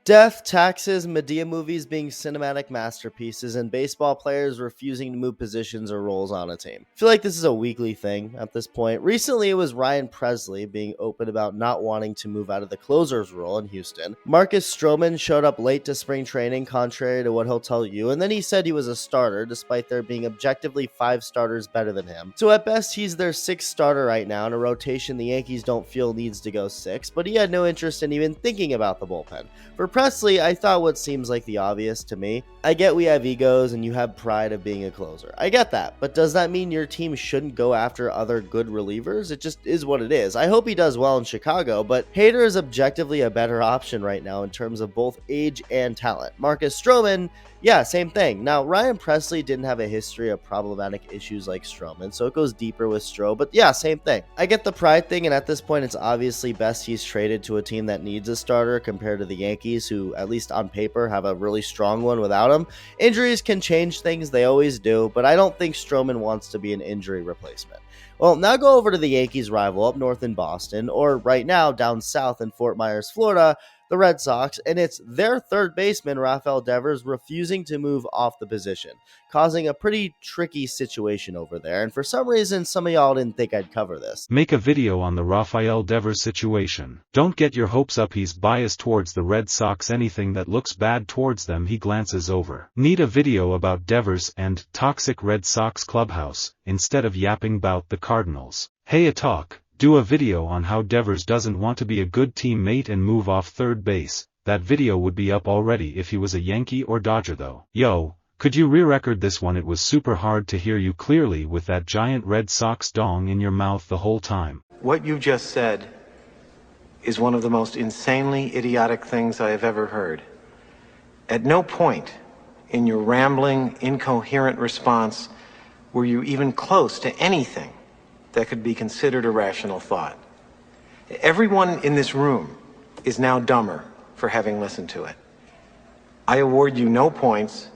Death, taxes, Medea movies being cinematic masterpieces, and baseball players refusing to move positions or roles on a team. I feel like this is a weekly thing at this point. Recently, it was Ryan Presley being open about not wanting to move out of the closer's role in Houston. Marcus Stroman showed up late to spring training, contrary to what he'll tell you, and then he said he was a starter, despite there being objectively 5 starters better than him. So at best, he's their 6th starter right now in a rotation the Yankees don't feel needs to go 6, but he had no interest in even thinking about the bullpen. For Presley, I thought what seems like the obvious to me. I get we have egos and you have pride of being a closer. I get that, but does that mean your team shouldn't go after other good relievers? It just is what it is. I hope he does well in Chicago, but Hader is objectively a better option right now in terms of both age and talent. Marcus Stroman, yeah, same thing. Now, Ryan Presley didn't have a history of problematic issues like Stroman, so it goes deeper with Stro, but yeah, same thing. I get the pride thing, and at this point, it's obviously best he's traded to a team that needs a starter compared to the Yankees, who, at least on paper, have a really strong one without him. Injuries can change things, they always do, but I don't think Stroman wants to be an injury replacement. Well, now go over to the Yankees' rival up north in Boston, or right now down south in Fort Myers, Florida, the Red Sox, and it's their third baseman, Rafael Devers, refusing to move off the position, causing a pretty tricky situation over there, and for some reason, some of y'all didn't think I'd cover this. Make a video on the Rafael Devers situation. Don't get your hopes up, he's biased towards the Red Sox, anything that looks bad towards them he glances over. Need a video about Devers and toxic Red Sox clubhouse, instead of yapping about the Cardinals. Hey iTALK. Do a video on how Devers doesn't want to be a good teammate and move off third base. That video would be up already if he was a Yankee or Dodger though. Yo, could you re-record this one? It was super hard to hear you clearly with that giant Red Sox dong in your mouth the whole time. What you just said is one of the most insanely idiotic things I have ever heard. At no point in your rambling, incoherent response were you even close to anything that could be considered a rational thought. Everyone in this room is now dumber for having listened to it. I award you no points,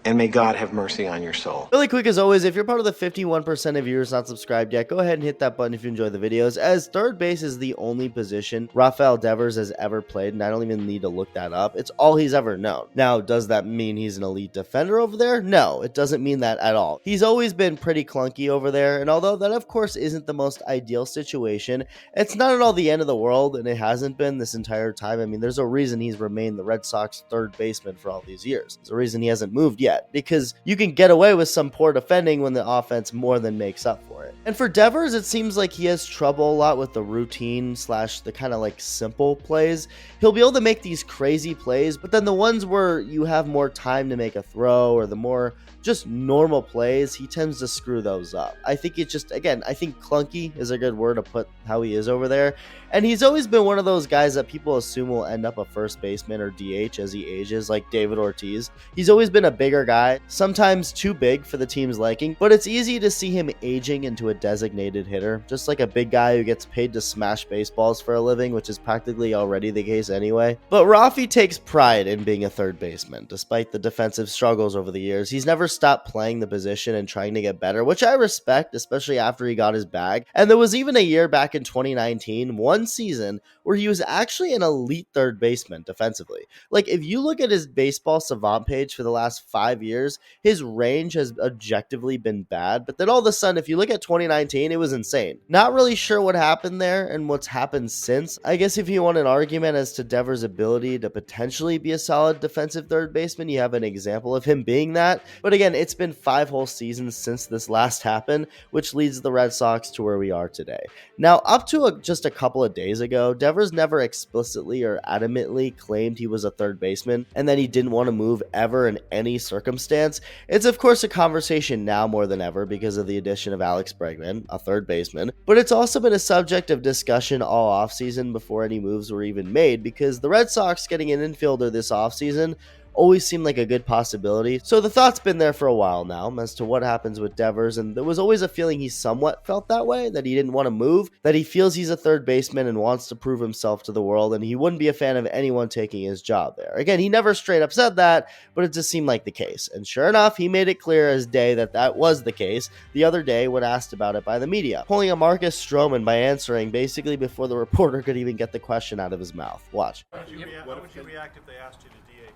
and may God have mercy on your soul. Really quick as always, if you're part of the 51% of viewers not subscribed yet, go ahead and hit that button if you enjoy the videos, as third base is the only position Rafael Devers has ever played, and I don't even need to look that up. It's all he's ever known. Now, does that mean he's an elite defender over there? No, it doesn't mean that at all. He's always been pretty clunky over there, and although that of course isn't the most ideal situation, it's not at all the end of the world, and it hasn't been this entire time. I mean, there's a reason he's remained the Red Sox third baseman for all these years. There's a reason he hasn't moved yet, because you can get away with some poor defending when the offense more than makes up for it. And for Devers, it seems like he has trouble a lot with the routine slash the kind of like simple plays. He'll be able to make these crazy plays, but then the ones where you have more time to make a throw or the more just normal plays, he tends to screw those up. I think it just, again, I think clunky is a good word to put how he is over there. And he's always been one of those guys that people assume will end up a first baseman or DH as he ages, like David Ortiz. He's always been a bigger guy, sometimes too big for the team's liking, but it's easy to see him aging into a designated hitter, just like a big guy who gets paid to smash baseballs for a living, which is practically already the case anyway. But Rafi takes pride in being a third baseman. Despite the defensive struggles over the years, he's never stopped playing the position and trying to get better, which I respect, especially after he got his bag. And there was even a year back in 2019, one season, where he was actually an elite third baseman defensively. Like, if you look at his baseball savant page for the last 5 years, his range has objectively been bad, but then all of a sudden, if you look at 2019, it was insane. Not really sure what happened there and what's happened since. I guess if you want an argument as to Devers' ability to potentially be a solid defensive third baseman, you have an example of him being that. But again, it's been 5 whole seasons since this last happened, which leads the Red Sox to where we are today. Now, up to just a couple of days ago, Devers never explicitly or adamantly claimed he was a third baseman and that he didn't want to move ever in any circumstance. It's of course a conversation now more than ever because of the addition of Alex Bregman, a third baseman, but it's also been a subject of discussion all offseason before any moves were even made, because the Red Sox getting an infielder this offseason always seemed like a good possibility. So the thought's been there for a while now as to what happens with Devers, and there was always a feeling he somewhat felt that way, that he didn't want to move, that he feels he's a third baseman and wants to prove himself to the world, and he wouldn't be a fan of anyone taking his job there. Again, he never straight up said that, but it just seemed like the case. And sure enough, he made it clear as day that that was the case the other day when asked about it by the media, pulling a Marcus Stroman by answering basically before the reporter could even get the question out of his mouth. Watch. How would you react if they asked you to DH?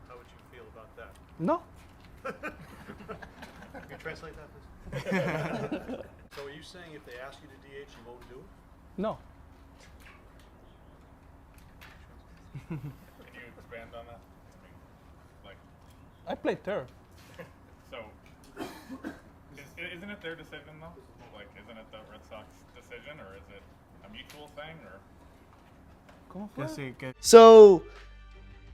How would you feel about that? No. Can you translate that, please? So are you saying if they ask you to DH, you won't do it? No. Can you expand on that? I mean, like, I play third. so, isn't it their decision though? Like, isn't it the Red Sox decision, or is it a mutual thing, or? ¿Cómo fue? So,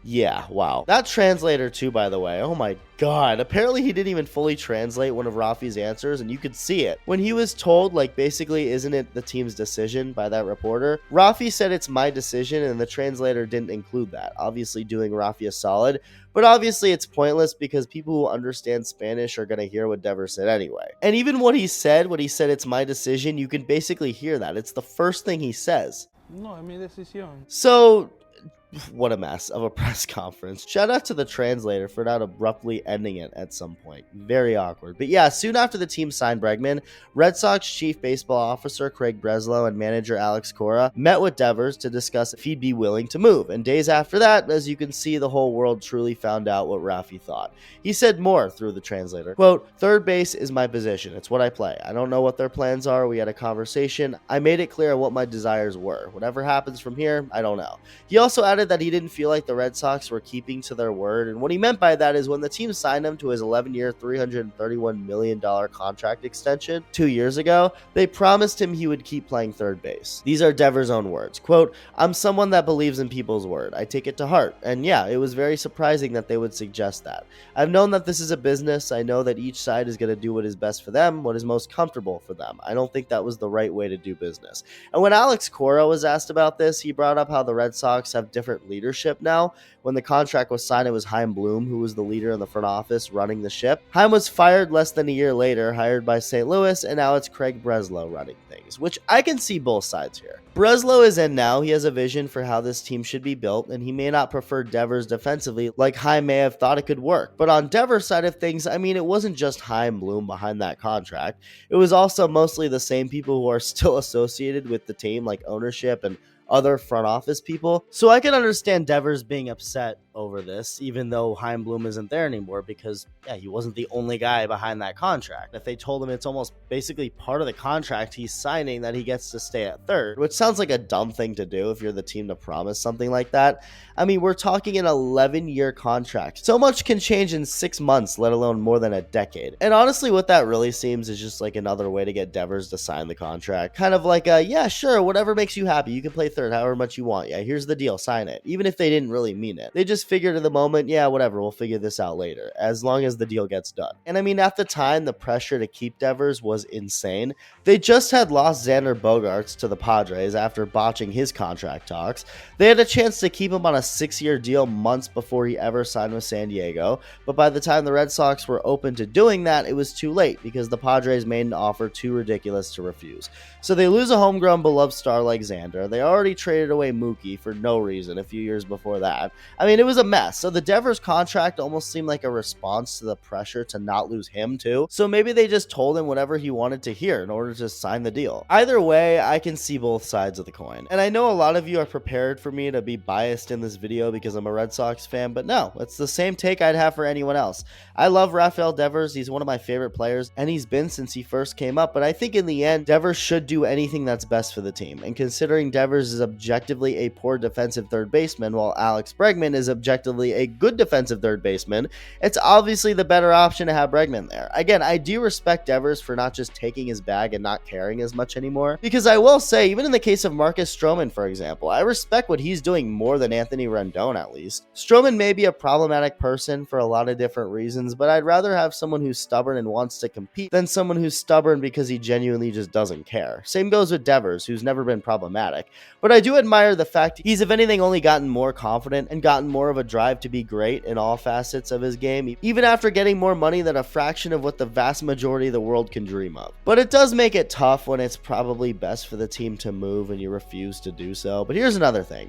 yeah, wow. That translator too, by the way, oh my god. Apparently he didn't even fully translate one of Rafi's answers, and you could see it. When he was told, like, basically, isn't it the team's decision by that reporter, Rafi said it's my decision, and the translator didn't include that, obviously doing Rafi a solid. But obviously it's pointless because people who understand Spanish are going to hear what Devers said anyway. And even what he said, when he said it's my decision, you can basically hear that. It's the first thing he says. No, es mi decisión. So, what a mess of a press conference. Shout out to the translator for not abruptly ending it at some point. Very awkward. But yeah, soon after the team signed Bregman, Red Sox chief baseball officer Craig Breslow and manager Alex Cora met with Devers to discuss if he'd be willing to move. And days after that, as you can see, the whole world truly found out what Rafi thought. He said more through the translator. Quote, "Third base is my position. It's what I play. I don't know what their plans are. We had a conversation. I made it clear what my desires were. Whatever happens from here, I don't know." He also added that he didn't feel like the Red Sox were keeping to their word, and what he meant by that is when the team signed him to his 11-year, $331 million contract extension 2 years ago, they promised him he would keep playing third base. These are Devers' own words. Quote, "I'm someone that believes in people's word. I take it to heart." And yeah, it was very surprising that they would suggest that. "I've known that this is a business. I know that each side is going to do what is best for them, what is most comfortable for them. I don't think that was the right way to do business." And when Alex Cora was asked about this, he brought up how the Red Sox have different leadership now. When the contract was signed, it was Chaim Bloom who was the leader in the front office running the ship. Chaim was fired less than a year later, hired by St. Louis, and now it's Craig Breslow running things, which I can see both sides here. Breslow is in now. He has a vision for how this team should be built, and he may not prefer Devers defensively like Chaim may have thought it could work. But on Devers' side of things, I mean, it wasn't just Chaim Bloom behind that contract. It was also mostly the same people who are still associated with the team, like ownership and other front office people. So I can understand Devers being upset over this, even though Chaim Bloom isn't there anymore, because yeah, he wasn't the only guy behind that contract. If they told him it's almost basically part of the contract he's signing that he gets to stay at third, which sounds like a dumb thing to do if you're the team to promise something like that. I mean, we're talking an 11-year contract. So much can change in 6 months, let alone more than a decade. And honestly, what that really seems is just like another way to get Devers to sign the contract. Kind of like yeah, sure, whatever makes you happy. You can play third however much you want. Yeah, here's the deal, sign it. Even if they didn't really mean it. They just figured in the moment, yeah, whatever, we'll figure this out later, as long as the deal gets done. And I mean, at the time, the pressure to keep Devers was insane. They just had lost Xander Bogaerts to the Padres after botching his contract talks. They had a chance to keep him on a 6-year deal months before he ever signed with San Diego, but by the time the Red Sox were open to doing that, it was too late because the Padres made an offer too ridiculous to refuse. So they lose a homegrown beloved star like Xander. They already traded away Mookie for no reason a few years before that. I mean, it was a mess. So the Devers contract almost seemed like a response to the pressure to not lose him too. So maybe they just told him whatever he wanted to hear in order to sign the deal. Either way, I can see both sides of the coin. And I know a lot of you are prepared for me to be biased in this video because I'm a Red Sox fan, but no, it's the same take I'd have for anyone else. I love Rafael Devers. He's one of my favorite players, and he's been since he first came up, but I think in the end, Devers should do anything that's best for the team. And considering Devers is objectively a poor defensive third baseman, while Alex Bregman is objectively a good defensive third baseman, it's obviously the better option to have Bregman there. Again, I do respect Devers for not just taking his bag and not caring as much anymore, because I will say, even in the case of Marcus Stroman, for example, I respect what he's doing more than Anthony Rendon, at least. Stroman may be a problematic person for a lot of different reasons, but I'd rather have someone who's stubborn and wants to compete than someone who's stubborn because he genuinely just doesn't care. Same goes with Devers, who's never been problematic. But But I do admire the fact he's, if anything, only gotten more confident and gotten more of a drive to be great in all facets of his game, even after getting more money than a fraction of what the vast majority of the world can dream of. But it does make it tough when it's probably best for the team to move and you refuse to do so. But here's another thing.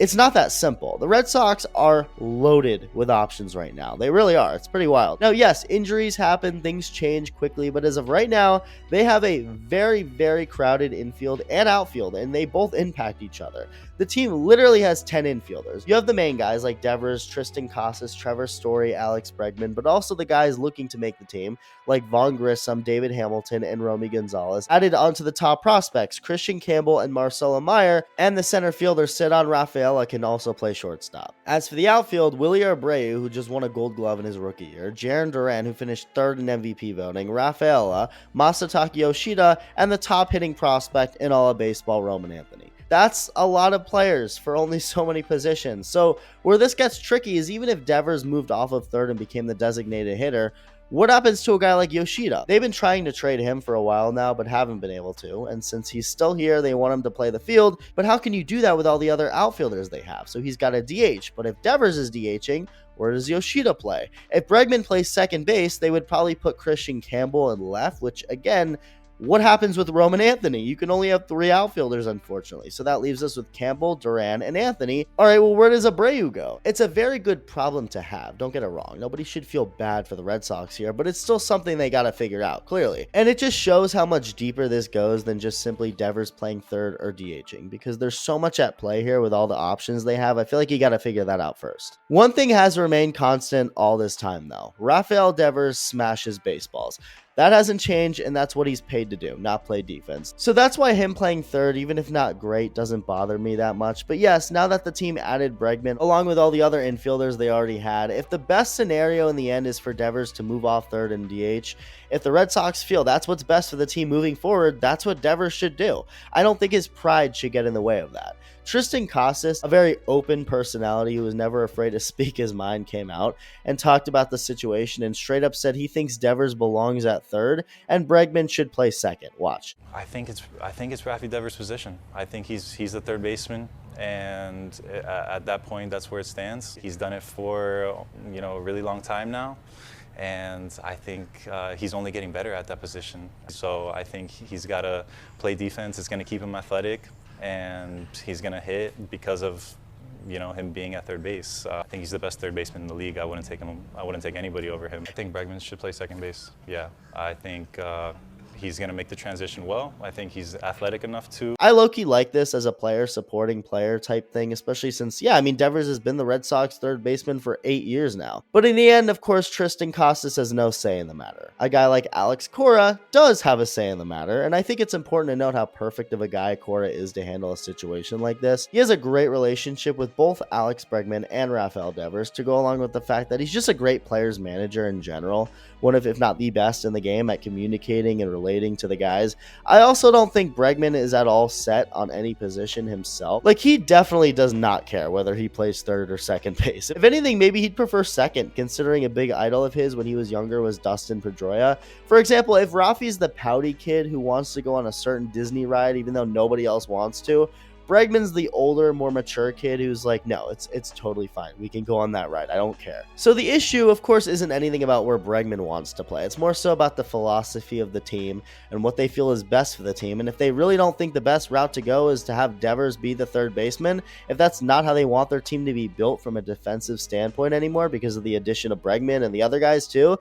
It's not that simple. The Red Sox are loaded with options right now. They really are. It's pretty wild. Now, yes, injuries happen, things change quickly, but as of right now, they have a very, very crowded infield and outfield, and they both impact each other. The team literally has 10 infielders. You have the main guys like Devers, Tristan Casas, Trevor Story, Alex Bregman, but also the guys looking to make the team like Vaughn Grissom, David Hamilton, and Romy Gonzalez. Added onto the top prospects, Christian Campbell and Marcelo Meyer, and the center fielder Cedon Rafael can also play shortstop. As for the outfield, Willy Abreu, who just won a Gold Glove in his rookie year, Jarren Duran, who finished third in MVP voting, Rafaela, Masataka Yoshida, and the top hitting prospect in all of baseball, Roman Anthony. That's a lot of players for only so many positions. So where this gets tricky is even if Devers moved off of third and became the designated hitter, what happens to a guy like Yoshida? They've been trying to trade him for a while now, but haven't been able to. And since he's still here, they want him to play the field. But how can you do that with all the other outfielders they have? So he's got a DH. But if Devers is DHing, where does Yoshida play? If Bregman plays second base, they would probably put Christian Campbell in left, which again, what happens with Roman Anthony? You can only have 3 outfielders, unfortunately. So that leaves us with Campbell, Duran, and Anthony. All right, well, where does Abreu go? It's a very good problem to have. Don't get it wrong. Nobody should feel bad for the Red Sox here, but it's still something they got to figure out, clearly. And it just shows how much deeper this goes than just simply Devers playing third or DHing, because there's so much at play here with all the options they have. I feel like you got to figure that out first. One thing has remained constant all this time, though. Rafael Devers smashes baseballs. That hasn't changed, and that's what he's paid to do, not play defense. So that's why him playing third, even if not great, doesn't bother me that much. But yes, now that the team added Bregman, along with all the other infielders they already had, if the best scenario in the end is for Devers to move off third and DH, if the Red Sox feel that's what's best for the team moving forward, that's what Devers should do. I don't think his pride should get in the way of that. Tristan Casas, a very open personality who was never afraid to speak his mind, came out and talked about the situation and straight up said he thinks Devers belongs at third and Bregman should play second. Watch. I think it's Rafi Devers' position. I think he's the third baseman, and at that point, that's where it stands. He's done it for a really long time now. And I think he's only getting better at that position. So I think he's got to play defense. It's going to keep him athletic, and he's going to hit because of him being at third base. I think he's the best third baseman in the league. I wouldn't take anybody over him. I think Bregman should play second base. Yeah, I think he's going to make the transition well. I think he's athletic enough to. I low-key like this as a player supporting player type thing, especially since, Devers has been the Red Sox third baseman for 8 years now. But in the end, of course, Tristan Casas has no say in the matter. A guy like Alex Cora does have a say in the matter, and I think it's important to note how perfect of a guy Cora is to handle a situation like this. He has a great relationship with both Alex Bregman and Rafael Devers, to go along with the fact that he's just a great players manager in general, one of, if not the best in the game at communicating and relating to the guys. I also don't think Bregman is at all set on any position himself. Like, he definitely does not care whether he plays third or second base. If anything, maybe he'd prefer second, considering a big idol of his when he was younger was Dustin Pedroia. For example, if Rafi's the pouty kid who wants to go on a certain Disney ride even though nobody else wants to, Bregman's the older, more mature kid who's like, no, it's totally fine. We can go on that ride. I don't care. So the issue, of course, isn't anything about where Bregman wants to play. It's more so about the philosophy of the team and what they feel is best for the team. And if they really don't think the best route to go is to have Devers be the third baseman, if that's not how they want their team to be built from a defensive standpoint anymore because of the addition of Bregman and the other guys too,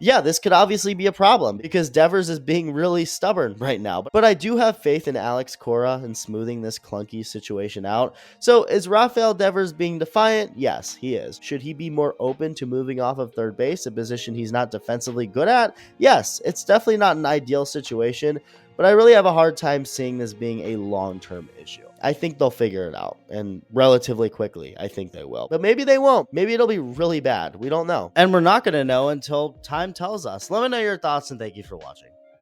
yeah, this could obviously be a problem because Devers is being really stubborn right now. But I do have faith in Alex Cora and smoothing this clunky situation out. So is Rafael Devers being defiant? Yes, he is. Should he be more open to moving off of third base, a position he's not defensively good at? Yes, it's definitely not an ideal situation, but I really have a hard time seeing this being a long-term issue. I think they'll figure it out, and relatively quickly, I think they will. But maybe they won't. Maybe it'll be really bad. We don't know. And we're not going to know until time tells us. Let me know your thoughts, and thank you for watching.